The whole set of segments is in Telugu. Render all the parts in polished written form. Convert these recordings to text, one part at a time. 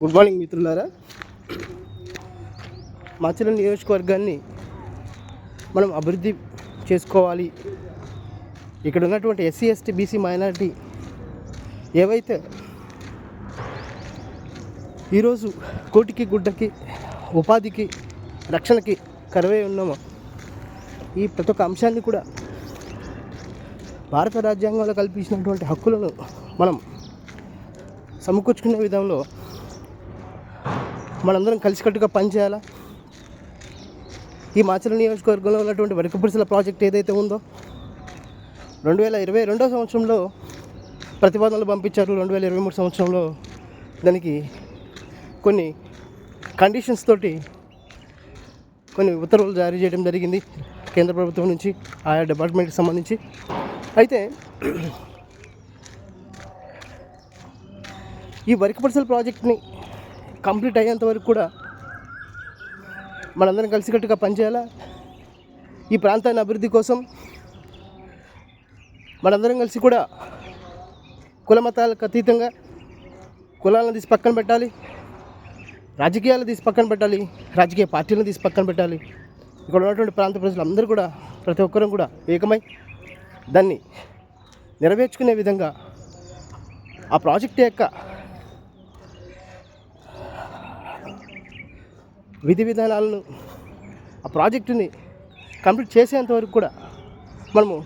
గుడ్ మార్నింగ్ మిత్రులారా. మాచర్ల నియోజకవర్గాన్ని మనం అభివృద్ధి చేసుకోవాలి. ఇక్కడ ఉన్నటువంటి ఎస్సీ ఎస్టీ బీసీ మైనారిటీ ఏవైతే ఈరోజు కోటికి గుడ్డకి ఉపాధికి రక్షణకి కరువై ఉన్నామో ఈ ప్రతి ఒక్క అంశాన్ని కూడా భారత రాజ్యాంగంలో కల్పించినటువంటి హక్కులను మనం సమకూర్చుకునే విధంలో మనందరం కలిసికట్టుగా పనిచేయాలా. ఈ మాచర్ల నియోజకవర్గంలో ఉన్నటువంటి వరికపురుసల ప్రాజెక్ట్ ఏదైతే ఉందో 2022 సంవత్సరంలో ప్రతిపాదనలు పంపించారు. 2023 సంవత్సరంలో దానికి కొన్ని కండిషన్స్ తోటి కొన్ని ఉత్తర్వులు జారీ చేయడం జరిగింది కేంద్ర ప్రభుత్వం నుంచి, ఆయా డిపార్ట్మెంట్కి సంబంధించి. అయితే ఈ వరికపురుసల ప్రాజెక్ట్ని కంప్లీట్ అయ్యేంత వరకు కూడా మనందరం కలిసికట్టుగా పనిచేయాలా. ఈ ప్రాంతాన్ని అభివృద్ధి కోసం మనందరం కలిసి కూడా కుల మతాలకు అతీతంగా కులాలను తీసి పక్కన పెట్టాలి, రాజకీయాలను తీసి పక్కన పెట్టాలి, రాజకీయ పార్టీలను తీసి పక్కన పెట్టాలి. ఇక్కడ ఉన్నటువంటి ప్రాంత ప్రజలందరూ కూడా ప్రతి ఒక్కరూ కూడా ఏకమై దాన్ని నెరవేర్చుకునే విధంగా ఆ ప్రాజెక్ట్ యొక్క విధి విధానాలను ఆ ప్రాజెక్టుని కంప్లీట్ చేసేంత వరకు కూడా మనము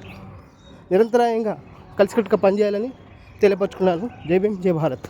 నిరంతరాయంగా కలిసికట్టుగా పనిచేయాలని తెలియపరుచుకున్నాను. జై భీమ్, జై భారత్.